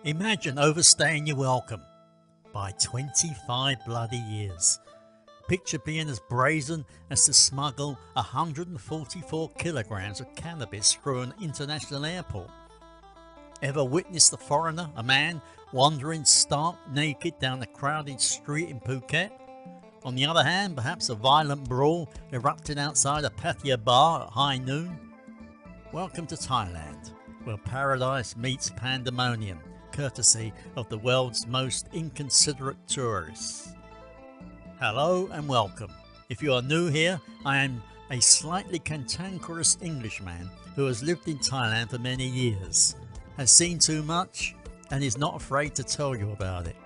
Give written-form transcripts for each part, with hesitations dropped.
Imagine overstaying your welcome by 25 bloody years. Picture being as brazen as to smuggle 144 kilograms of cannabis through an international airport. Ever witnessed a foreigner, a man, wandering stark naked down a crowded street in Phuket? On the other hand, perhaps a violent brawl erupting outside a Pattaya bar at high noon? Welcome to Thailand, where paradise meets pandemonium, courtesy of the world's most inconsiderate tourists. Hello and welcome. If you are new here, I am a slightly cantankerous Englishman who has lived in Thailand for many years, has seen too much, and is not afraid to tell you about it.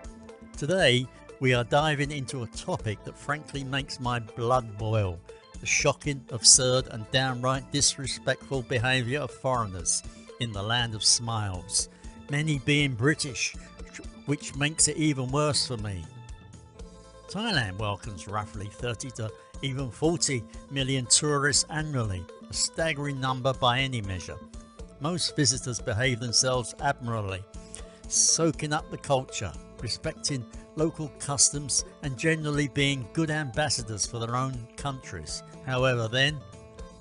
Today, we are diving into a topic that frankly makes my blood boil: the shocking, absurd and downright disrespectful behaviour of foreigners in the land of smiles, many being British, which makes it even worse for me. Thailand welcomes roughly 30 to even 40 million tourists annually, a staggering number by any measure. Most visitors behave themselves admirably, soaking up the culture, respecting local customs and generally being good ambassadors for their own countries. However, then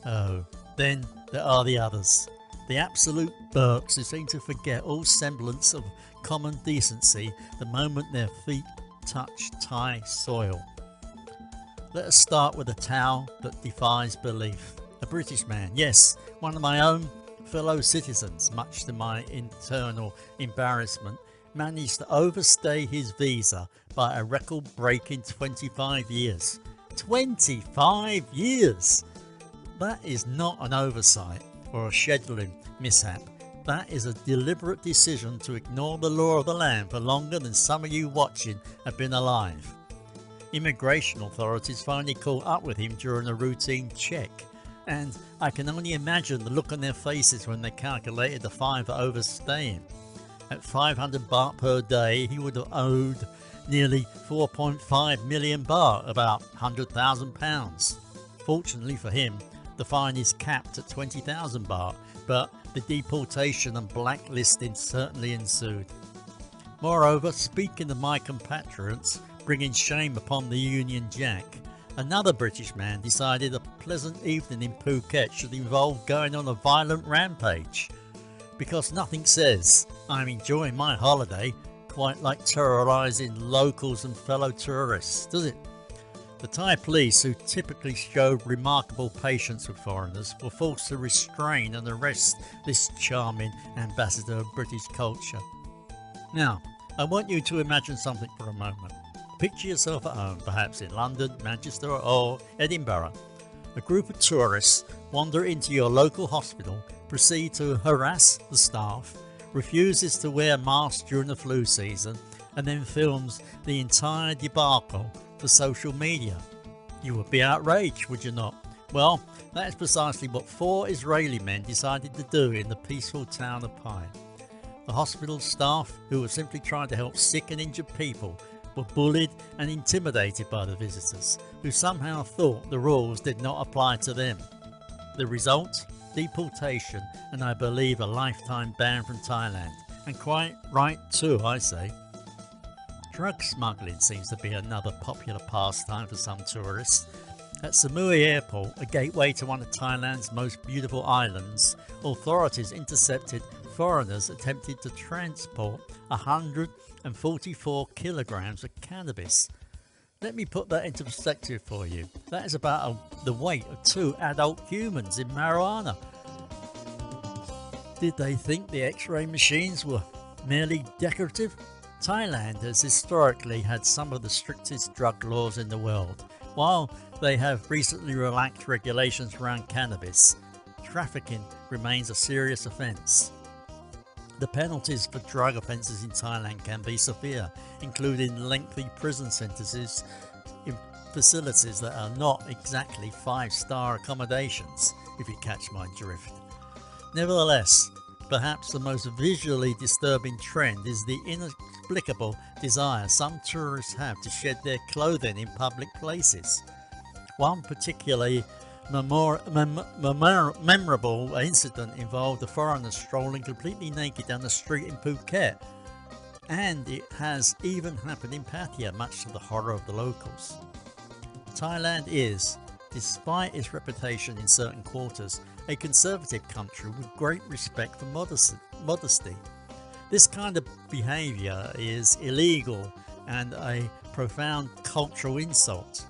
there are the others, the absolute burks who seem to forget all semblance of common decency the moment their feet touch Thai soil. Let us start with a tale that defies belief. A British man, yes, one of my own fellow citizens, much to my internal embarrassment, managed to overstay his visa by a record-breaking 25 years. 25 years! That is not an oversight or a scheduling mishap. That is a deliberate decision to ignore the law of the land for longer than some of you watching have been alive. Immigration authorities finally caught up with him during a routine check, and I can only imagine the look on their faces when they calculated the fine for overstaying. At 500 baht per day, he would have owed nearly 4.5 million baht, about £100,000. Fortunately for him, the fine is capped at 20,000 baht, but the deportation and blacklisting certainly ensued. Moreover, speaking of my compatriots bringing shame upon the Union Jack, another British man decided a pleasant evening in Phuket should involve going on a violent rampage, because nothing says I'm enjoying my holiday quite like terrorising locals and fellow tourists, does it? The Thai police, who typically showed remarkable patience with foreigners, were forced to restrain and arrest this charming ambassador of British culture. Now, I want you to imagine something for a moment. Picture yourself at home, perhaps in London, Manchester or Edinburgh. A group of tourists wander into your local hospital, proceed to harass the staff, refuses to wear masks during the flu season, and then films the entire debacle for social media. You would be outraged, would you not? Well, that is precisely what 4 Israeli men decided to do in the peaceful town of Pai. The hospital staff, who were simply trying to help sick and injured people, were bullied and intimidated by the visitors, who somehow thought the rules did not apply to them. The result? Deportation, and I believe a lifetime ban from Thailand. And quite right too, I say. Drug smuggling seems to be another popular pastime for some tourists. At Samui Airport, a gateway to one of Thailand's most beautiful islands, authorities intercepted foreigners attempting to transport 144 kilograms of cannabis. Let me put that into perspective for you. That is about the weight of 2 adult humans in marijuana. Did they think the X-ray machines were merely decorative? Thailand has historically had some of the strictest drug laws in the world. While they have recently relaxed regulations around cannabis, trafficking remains a serious offence. The penalties for drug offences in Thailand can be severe, including lengthy prison sentences in facilities that are not exactly 5-star accommodations, if you catch my drift. Nevertheless, perhaps the most visually disturbing trend is the inexplicable desire some tourists have to shed their clothing in public places. One particularly memorable incident involved a foreigner strolling completely naked down the street in Phuket. and it has even happened in Pattaya, much to the horror of the locals. Thailand is, despite its reputation in certain quarters, a conservative country with great respect for modesty. This kind of behaviour is illegal and a profound cultural insult.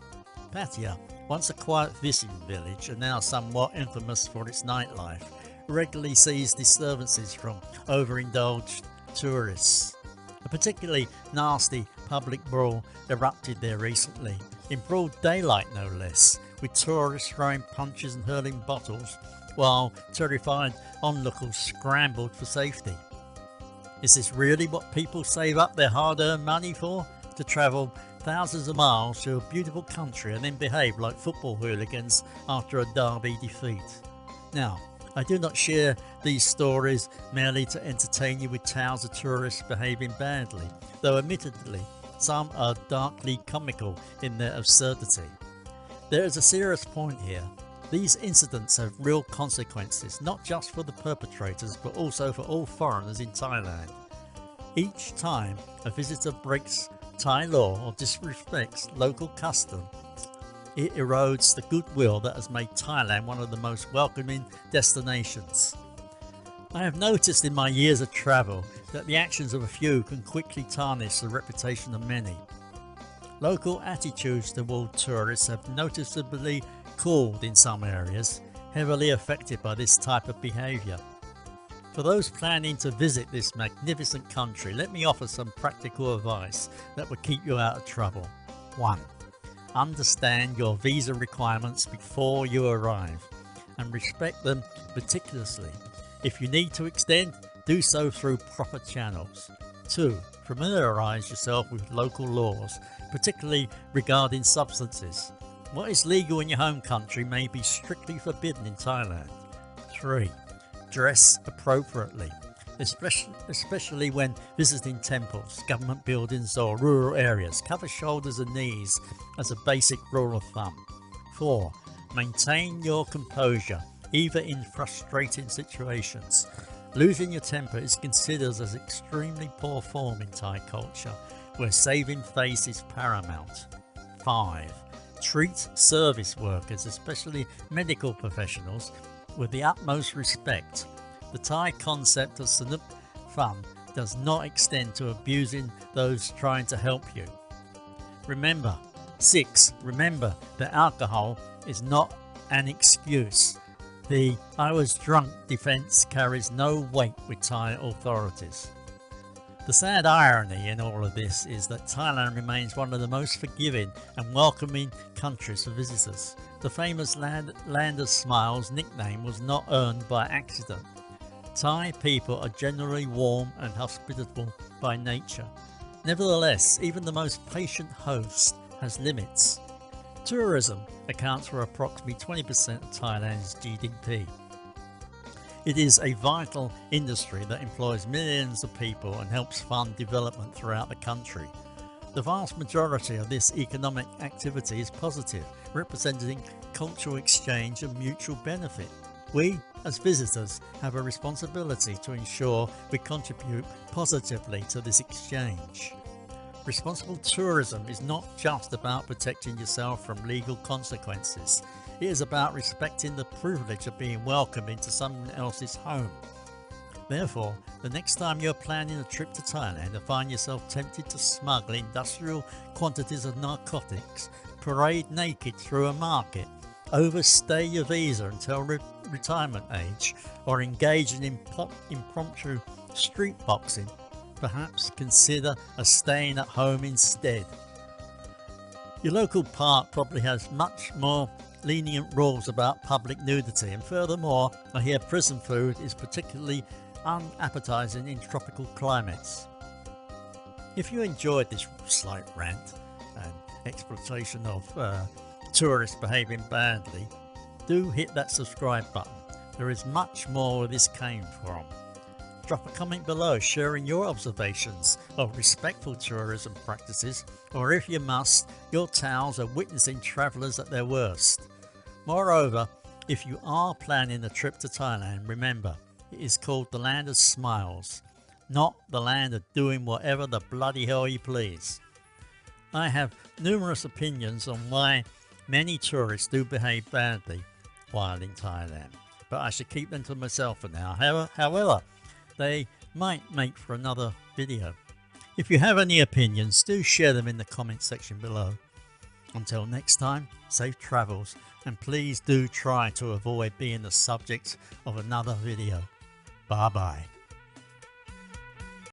Pattaya, once a quiet fishing village and now somewhat infamous for its nightlife, regularly sees disturbances from overindulged tourists. A particularly nasty public brawl erupted there recently, in broad daylight no less, with tourists throwing punches and hurling bottles, while terrified onlookers scrambled for safety. Is this really what people save up their hard-earned money for? To travel thousands of miles to a beautiful country and then behave like football hooligans after a derby defeat? Now, I do not share these stories merely to entertain you with tales of tourists behaving badly, though admittedly some are darkly comical in their absurdity. There is a serious point here. These incidents have real consequences, not just for the perpetrators but also for all foreigners in Thailand. Each time a visitor breaks Thai law or disrespects local custom, it erodes the goodwill that has made Thailand one of the most welcoming destinations. I have noticed in my years of travel that the actions of a few can quickly tarnish the reputation of many. Local attitudes toward tourists have noticeably cooled in some areas, heavily affected by this type of behaviour. For those planning to visit this magnificent country, let me offer some practical advice that will keep you out of trouble. 1. Understand your visa requirements before you arrive and respect them meticulously. If you need to extend, do so through proper channels. 2. Familiarise yourself with local laws, particularly regarding substances. What is legal in your home country may be strictly forbidden in Thailand. 3. Dress appropriately, especially when visiting temples, government buildings or rural areas. Cover shoulders and knees as a basic rule of thumb. 4. Maintain your composure, even in frustrating situations. Losing your temper is considered as extremely poor form in Thai culture, where saving face is paramount. 5. Treat service workers, especially medical professionals, with the utmost respect. The Thai concept of sanup pham does not extend to abusing those trying to help you. 6. Remember that alcohol is not an excuse. The "I was drunk" defence carries no weight with Thai authorities. The sad irony in all of this is that Thailand remains one of the most forgiving and welcoming countries for visitors. The famous Land of Smiles nickname was not earned by accident. Thai people are generally warm and hospitable by nature. Nevertheless, even the most patient host has limits. Tourism accounts for approximately 20% of Thailand's GDP. It is a vital industry that employs millions of people and helps fund development throughout the country. The vast majority of this economic activity is positive, representing cultural exchange and mutual benefit. We, as visitors, have a responsibility to ensure we contribute positively to this exchange. Responsible tourism is not just about protecting yourself from legal consequences. It is about respecting the privilege of being welcomed into someone else's home. Therefore, the next time you're planning a trip to Thailand and find yourself tempted to smuggle industrial quantities of narcotics, parade naked through a market, overstay your visa until retirement age, or engage in impromptu street boxing, perhaps consider a staying at home instead. Your local park probably has much more lenient rules about public nudity, and furthermore, I hear prison food is particularly unappetizing in tropical climates. If you enjoyed this slight rant and exploitation of tourists behaving badly, do hit that subscribe button. There is much more where this came from. Drop a comment below sharing your observations of respectful tourism practices, or if you must, your tales of witnessing travellers at their worst. Moreover, if you are planning a trip to Thailand, remember, it is called the Land of Smiles, not the land of doing whatever the bloody hell you please. I have numerous opinions on why many tourists do behave badly while in Thailand, but I should keep them to myself for now. However, they might make for another video. If you have any opinions, do share them in the comment section below. Until next time, safe travels, and please do try to avoid being the subject of another video. Bye bye.